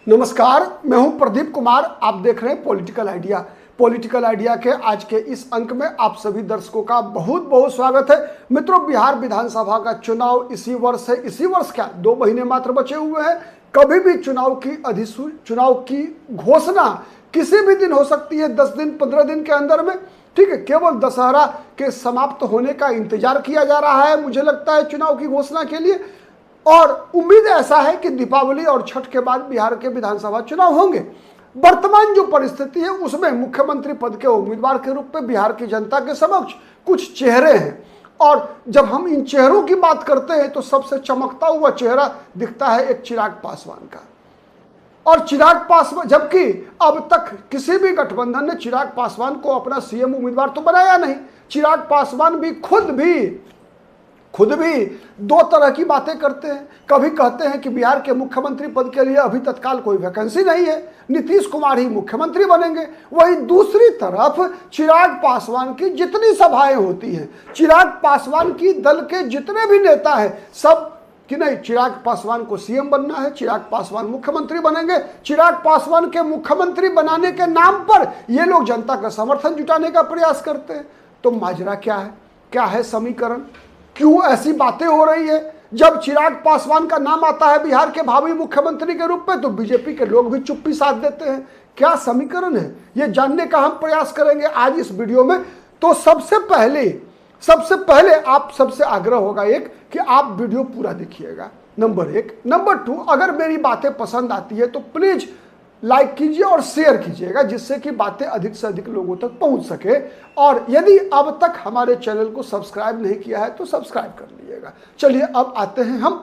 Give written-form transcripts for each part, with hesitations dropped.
नमस्कार, मैं हूं प्रदीप कुमार। आप देख रहे हैं पॉलिटिकल आइडिया के आज के इस अंक में आप सभी दर्शकों का बहुत बहुत स्वागत है। मित्रों, बिहार विधानसभा का चुनाव इसी वर्ष है। इसी वर्ष क्या 2 महीने मात्र बचे हुए हैं। कभी भी चुनाव की घोषणा किसी भी दिन हो सकती है, 10 दिन 15 दिन के अंदर में। ठीक है, केवल दशहरा के समाप्त होने का इंतजार किया जा रहा है, मुझे लगता है, चुनाव की घोषणा के लिए। और उम्मीद ऐसा है कि दीपावली और छठ के बाद बिहार के विधानसभा चुनाव होंगे। वर्तमान जो परिस्थिति है उसमें मुख्यमंत्री पद के उम्मीदवार के रूप में बिहार की जनता के समक्ष कुछ चेहरे हैं। और जब हम इन चेहरों की बात करते हैं तो सबसे चमकता हुआ चेहरा दिखता है एक चिराग पासवान का। और चिराग पासवान, जबकि अब तक किसी भी गठबंधन ने चिराग पासवान को अपना सीएम उम्मीदवार तो बनाया नहीं। चिराग पासवान भी खुद भी 2 तरह की बातें करते हैं। कभी कहते हैं कि बिहार के मुख्यमंत्री पद के लिए अभी तत्काल कोई वैकेंसी नहीं है, नीतीश कुमार ही मुख्यमंत्री बनेंगे। वहीं दूसरी तरफ चिराग पासवान की जितनी सभाएं होती हैं, चिराग पासवान की दल के जितने भी नेता हैं, सब कि नहीं, चिराग पासवान को सीएम बनना है, चिराग पासवान मुख्यमंत्री बनेंगे। चिराग पासवान के मुख्यमंत्री बनाने के नाम पर ये लोग जनता का समर्थन जुटाने का प्रयास करते हैं। तो माजरा क्या है समीकरण? क्यों ऐसी बातें हो रही है? जब चिराग पासवान का नाम आता है बिहार के भावी मुख्यमंत्री के रूप में तो बीजेपी के लोग भी चुप्पी साध देते हैं। क्या समीकरण है, ये जानने का हम प्रयास करेंगे आज इस वीडियो में। तो सबसे पहले आप सबसे आग्रह होगा एक कि आप वीडियो पूरा देखिएगा, नंबर 1। नंबर 2, अगर मेरी बातें पसंद आती है तो प्लीज लाइक कीजिए और शेयर कीजिएगा, जिससे कि बातें अधिक से अधिक लोगों तक पहुंच सके। और यदि अब तक हमारे चैनल को सब्सक्राइब नहीं किया है तो सब्सक्राइब कर लीजिएगा। चलिए अब आते हैं हम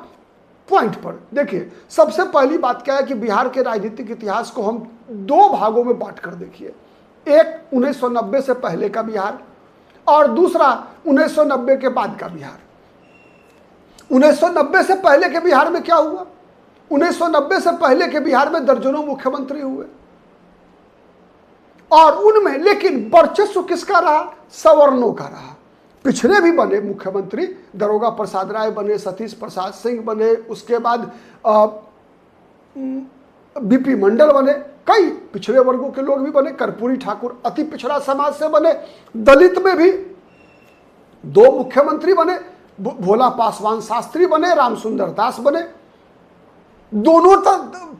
पॉइंट पर। देखिए, सबसे पहली बात क्या है कि बिहार के राजनीतिक इतिहास को हम 2 भागों में बांट कर देखिए। एक 1990 से पहले का बिहार और दूसरा 1990 के बाद का बिहार। 1990 से पहले के बिहार में क्या हुआ? 1990 से पहले के बिहार में दर्जनों मुख्यमंत्री हुए और उनमें लेकिन वर्चस्व किसका रहा? सवर्णों का रहा। पिछड़े भी बने मुख्यमंत्री, दरोगा प्रसाद राय बने, सतीश प्रसाद सिंह बने, उसके बाद बीपी मंडल बने, कई पिछड़े वर्गों के लोग भी बने, कर्पूरी ठाकुर अति पिछड़ा समाज से बने, दलित में भी 2 मुख्यमंत्री बने, भोला पासवान शास्त्री बने, रामसुंदर दास बने। दोनों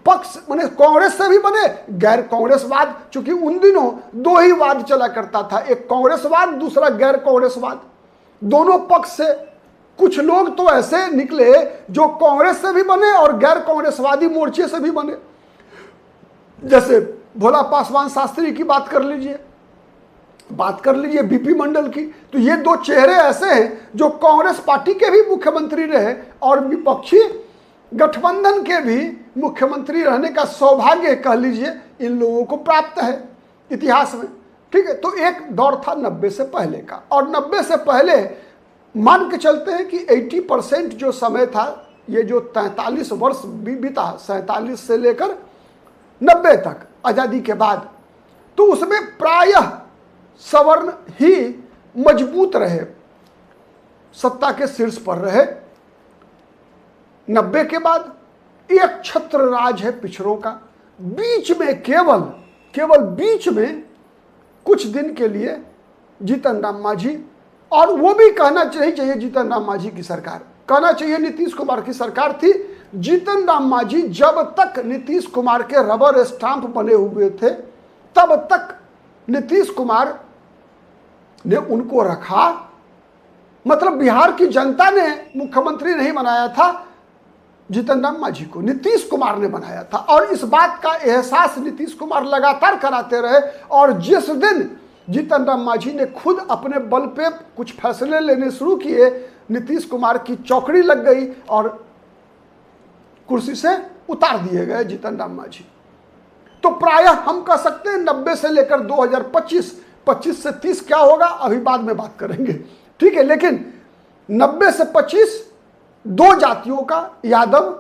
पक्ष माने कांग्रेस से भी बने, गैर कांग्रेसवाद, चूंकि उन दिनों 2 ही वाद चला करता था, एक कांग्रेसवाद, दूसरा गैर कांग्रेसवाद। दोनों पक्ष से कुछ लोग तो ऐसे निकले जो कांग्रेस से भी बने और गैर कांग्रेसवादी मोर्चे से भी बने। जैसे भोला पासवान शास्त्री की बात कर लीजिए, बीपी मंडल की। तो ये 2 चेहरे ऐसे हैं जो कांग्रेस पार्टी के भी मुख्यमंत्री रहे और विपक्षी गठबंधन के भी मुख्यमंत्री रहने का सौभाग्य कह लीजिए इन लोगों को प्राप्त है इतिहास में। ठीक है, तो एक दौर था 90 से पहले का, और 90 से पहले मान के चलते हैं कि 80% जो समय था, ये जो 43 वर्ष बीता, 47 से लेकर 90 तक आज़ादी के बाद, तो उसमें प्रायः सवर्ण ही मजबूत रहे, सत्ता के शीर्ष पर रहे। 90 के बाद एक छत्र राज है पिछड़ों का। बीच में केवल बीच में कुछ दिन के लिए जीतन राम मांझी, और वो भी कहना नहीं चाहिए जीतन राम मांझी की सरकार, कहना चाहिए नीतीश कुमार की सरकार थी। जीतन राम मांझी जब तक नीतीश कुमार के रबर स्टाम्प बने हुए थे तब तक नीतीश कुमार ने उनको रखा। मतलब बिहार की जनता ने मुख्यमंत्री नहीं बनाया था जीतन राम मांझी को, नीतीश कुमार ने बनाया था। और इस बात का एहसास नीतीश कुमार लगातार कराते रहे। और जिस दिन जीतन राम मांझी ने खुद अपने बल पे कुछ फैसले लेने शुरू किए, नीतीश कुमार की चौकड़ी लग गई और कुर्सी से उतार दिए गए जीतन राम मांझी। तो प्रायः हम कह सकते हैं 90 से लेकर 2025, 25 से 30 क्या होगा अभी बाद में बात करेंगे, ठीक है। लेकिन 90 से 25 2 जातियों का, यादव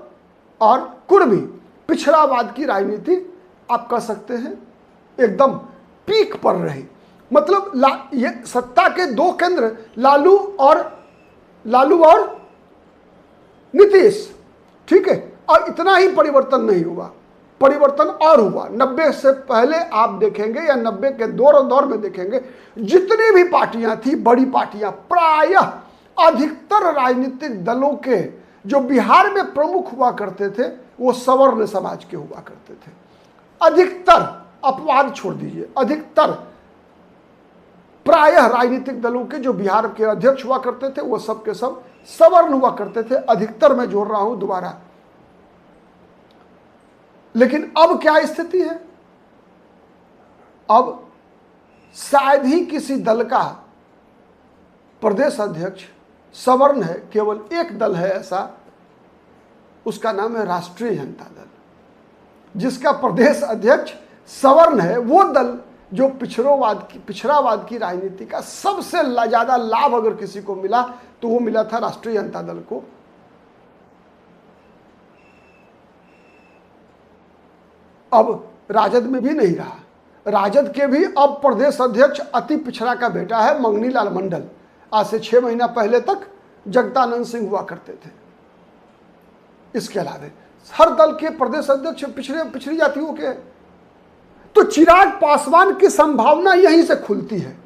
और कुर्मी, पिछड़ावाद की राजनीति आप कह सकते हैं एकदम पीक पर रही। मतलब ये सत्ता के 2 केंद्र लालू और नीतीश, ठीक है। और इतना ही परिवर्तन नहीं हुआ, परिवर्तन और हुआ। 90 से पहले आप देखेंगे या 90 के दौर में देखेंगे, जितनी भी पार्टियां थी, बड़ी पार्टियां, प्रायः अधिकतर राजनीतिक दलों के जो बिहार में प्रमुख हुआ करते थे वो सवर्ण समाज के हुआ करते थे। अधिकतर, अपवाद छोड़ दीजिए, अधिकतर प्रायः राजनीतिक दलों के जो बिहार के अध्यक्ष हुआ करते थे वो सब के सब सवर्ण हुआ करते थे। अधिकतर मैं जोड़ रहा हूं दोबारा। लेकिन अब क्या स्थिति है? अब शायद ही किसी दल का प्रदेश अध्यक्ष सवर्ण है। केवल एक दल है ऐसा, उसका नाम है राष्ट्रीय जनता दल, जिसका प्रदेश अध्यक्ष सवर्ण है। वो दल जो पिछड़ावाद की राजनीति का सबसे ज्यादा लाभ अगर किसी को मिला तो वो मिला था राष्ट्रीय जनता दल को। अब राजद में भी नहीं रहा। राजद के भी अब प्रदेश अध्यक्ष अति पिछड़ा का बेटा है मंगनी लाल मंडल। आज से 6 महीना पहले तक जगदानंद सिंह हुआ करते थे। इसके अलावा हर दल के प्रदेश अध्यक्ष पिछड़ी जातियों के। तो चिराग पासवान की संभावना यहीं से खुलती है,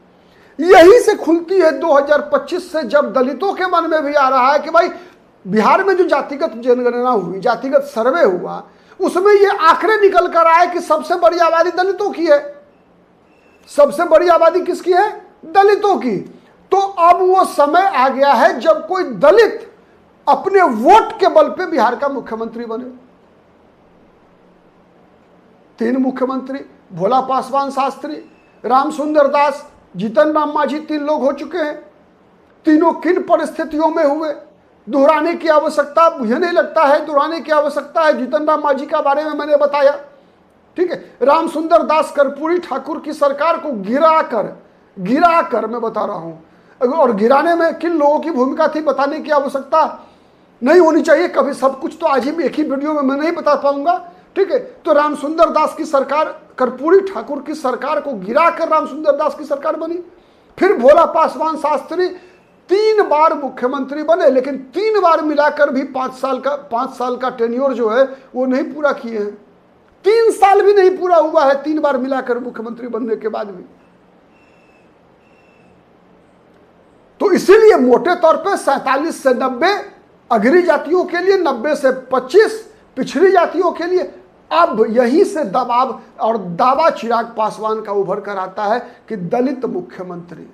यहीं से खुलती है 2025 से, जब दलितों के मन में भी आ रहा है कि भाई बिहार में जो जातिगत जनगणना हुई, जातिगत सर्वे हुआ, उसमें ये आंकड़े निकल कर आए कि सबसे बड़ी आबादी दलितों की है। सबसे बड़ी आबादी किसकी है? दलितों की। तो अब वो समय आ गया है जब कोई दलित अपने वोट के बल पे बिहार का मुख्यमंत्री बने। 3 मुख्यमंत्री, भोला पासवान शास्त्री, रामसुंदर दास, जीतन राम मांझी, 3 लोग हो चुके हैं। तीनों किन परिस्थितियों में हुए, दोहराने की आवश्यकता मुझे नहीं लगता है, दोहराने की आवश्यकता है। जीतन राम मांझी का बारे में मैंने बताया, ठीक है। रामसुंदर दास कर्पूरी ठाकुर की सरकार को गिराकर मैं बता रहा हूं, और गिराने में किन लोगों की भूमिका थी बताने की आवश्यकता नहीं होनी चाहिए। कभी सब कुछ तो आज ही एक ही वीडियो में मैं नहीं बता पाऊंगा, ठीक है। तो रामसुंदर दास की सरकार, कर्पूरी ठाकुर की सरकार को गिराकर रामसुंदर दास की सरकार बनी। फिर भोला पासवान शास्त्री 3 बार मुख्यमंत्री बने, लेकिन 3 बार मिलाकर भी 5 साल का टेन्योर जो है वो नहीं पूरा किए हैं। 3 साल भी नहीं पूरा हुआ है 3 बार मिलाकर मुख्यमंत्री बनने के बाद भी। तो इसीलिए मोटे तौर पे 47 से 90 अग्रणी जातियों के लिए, 90 से 25 पिछड़ी जातियों के लिए। अब यहीं से दबाव और दावा चिराग पासवान का उभर कर आता है कि दलित मुख्यमंत्री,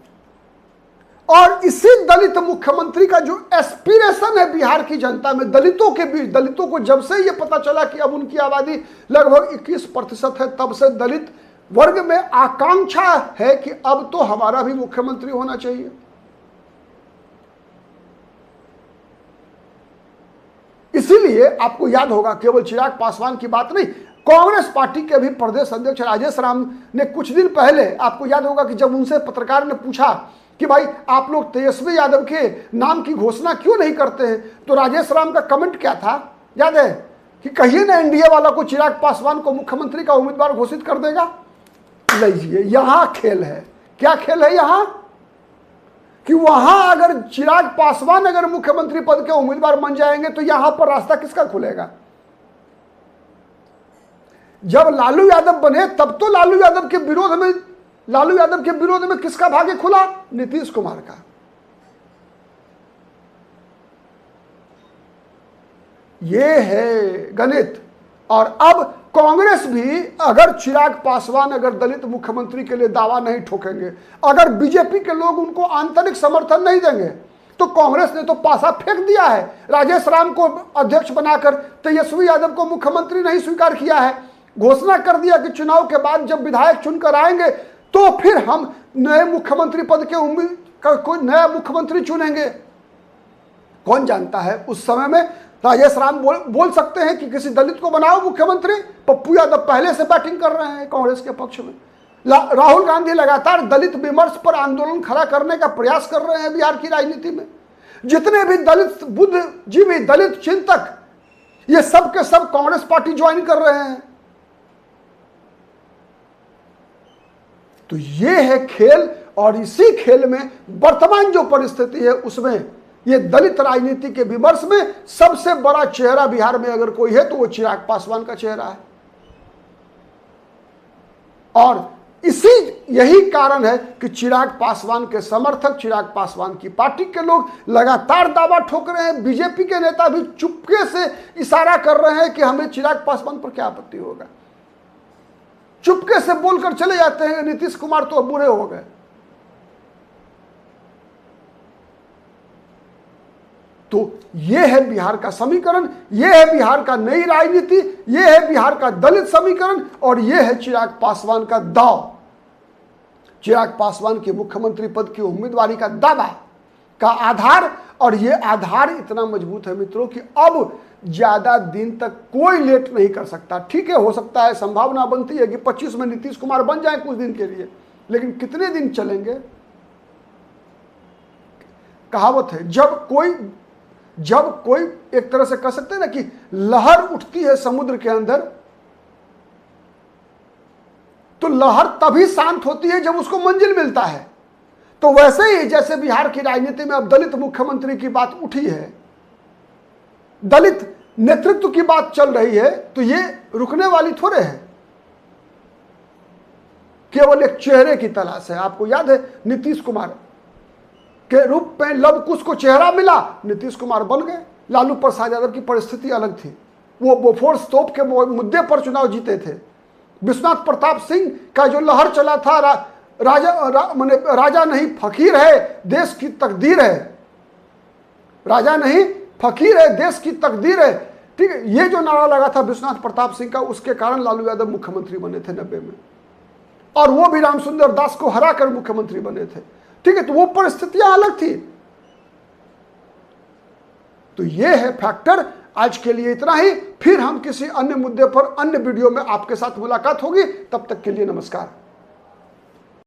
और इसी दलित मुख्यमंत्री का जो एस्पिरेशन है बिहार की जनता में, दलितों के बीच, दलितों को जब से ये पता चला कि अब उनकी आबादी लगभग 21% है, तब से दलित वर्ग में आकांक्षा है कि अब तो हमारा भी मुख्यमंत्री होना चाहिए। इसीलिए आपको याद होगा, केवल चिराग पासवान की बात नहीं, कांग्रेस पार्टी के भी प्रदेश अध्यक्ष राजेश राम ने कुछ दिन पहले, आपको याद होगा कि जब उनसे पत्रकार ने पूछा कि भाई आप लोग तेजस्वी यादव के नाम की घोषणा क्यों नहीं करते हैं, तो राजेश राम का कमेंट क्या था याद है? कि कहिए ना एनडीए वाला को चिराग पासवान को मुख्यमंत्री का उम्मीदवार घोषित कर देगा। लीजिए, यहां खेल है। क्या खेल है यहां? कि वहां अगर चिराग पासवान अगर मुख्यमंत्री पद के उम्मीदवार बन जाएंगे तो यहां पर रास्ता किसका खुलेगा? जब लालू यादव बने तब तो लालू यादव के विरोध में किसका भाग्य खुला? नीतीश कुमार का। यह है गणित। और अब कांग्रेस भी अगर चिराग पासवान अगर दलित मुख्यमंत्री के लिए दावा नहीं ठोकेंगे, अगर बीजेपी के लोग उनको आंतरिक समर्थन नहीं देंगे, तो कांग्रेस ने तो पासा फेंक दिया है। राजेश राम को अध्यक्ष बनाकर तेजस्वी यादव को मुख्यमंत्री नहीं स्वीकार किया है। घोषणा कर दिया कि चुनाव के बाद जब विधायक चुनकर आएंगे तो फिर हम नए मुख्यमंत्री पद के कोई नया मुख्यमंत्री चुनेंगे। कौन जानता है उस समय में राजेश राम बोल सकते हैं कि किसी दलित को बनाओ मुख्यमंत्री। पप्पू यादव पहले से बैटिंग कर रहे हैं कांग्रेस के पक्ष में। राहुल गांधी लगातार दलित विमर्श पर आंदोलन खड़ा करने का प्रयास कर रहे हैं बिहार की राजनीति में। जितने भी दलित बुद्धिजीवी, दलित चिंतक, ये सब के सब कांग्रेस पार्टी ज्वाइन कर रहे हैं। तो ये है खेल, और इसी खेल में वर्तमान जो परिस्थिति है उसमें ये दलित राजनीति के विमर्श में सबसे बड़ा चेहरा बिहार में अगर कोई है तो वो चिराग पासवान का चेहरा है। और यही कारण है कि चिराग पासवान के समर्थक, चिराग पासवान की पार्टी के लोग लगातार दावा ठोक रहे हैं। बीजेपी के नेता भी चुपके से इशारा कर रहे हैं कि हमें चिराग पासवान पर क्या आपत्ति होगा, चुपके से बोलकर चले जाते हैं नीतीश कुमार तो अब बुरे हो गए। तो यह है बिहार का समीकरण, यह है बिहार का नई राजनीति, यह है बिहार का दलित समीकरण और यह है चिराग पासवान का दाव, चिराग पासवान के मुख्यमंत्री पद की उम्मीदवारी का दावा का आधार। और यह आधार इतना मजबूत है मित्रों कि अब ज्यादा दिन तक कोई लेट नहीं कर सकता। ठीक है, हो सकता है, संभावना बनती है कि 25 में नीतीश कुमार बन जाए कुछ दिन के लिए, लेकिन कितने दिन चलेंगे? कहावत है, जब कोई एक तरह से कह सकते हैं ना कि लहर उठती है समुद्र के अंदर, तो लहर तभी शांत होती है जब उसको मंजिल मिलता है। तो वैसे ही जैसे बिहार की राजनीति में अब दलित मुख्यमंत्री की बात उठी है, दलित नेतृत्व की बात चल रही है, तो ये रुकने वाली थोड़े है। केवल एक चेहरे की तलाश है। आपको याद है नीतीश कुमार के रूप में लव कुश को चेहरा मिला, नीतीश कुमार बन गए। लालू प्रसाद यादव की परिस्थिति अलग थी, वो बोफोर्स तोप के मुद्दे पर चुनाव जीते थे। विश्वनाथ प्रताप सिंह का जो लहर चला था, राजा नहीं फकीर है देश की तकदीर है, राजा नहीं फकीर है देश की तकदीर है, ठीक है, ये जो नारा लगा था विश्वनाथ प्रताप सिंह का, उसके कारण लालू यादव मुख्यमंत्री बने थे 90 में, और वो भी रामसुंदर दास को हराकर मुख्यमंत्री बने थे। ठीक है, तो वो परिस्थितियां अलग थी। तो ये है फैक्टर। आज के लिए इतना ही, फिर हम किसी अन्य मुद्दे पर अन्य वीडियो में आपके साथ मुलाकात होगी। तब तक के लिए नमस्कार।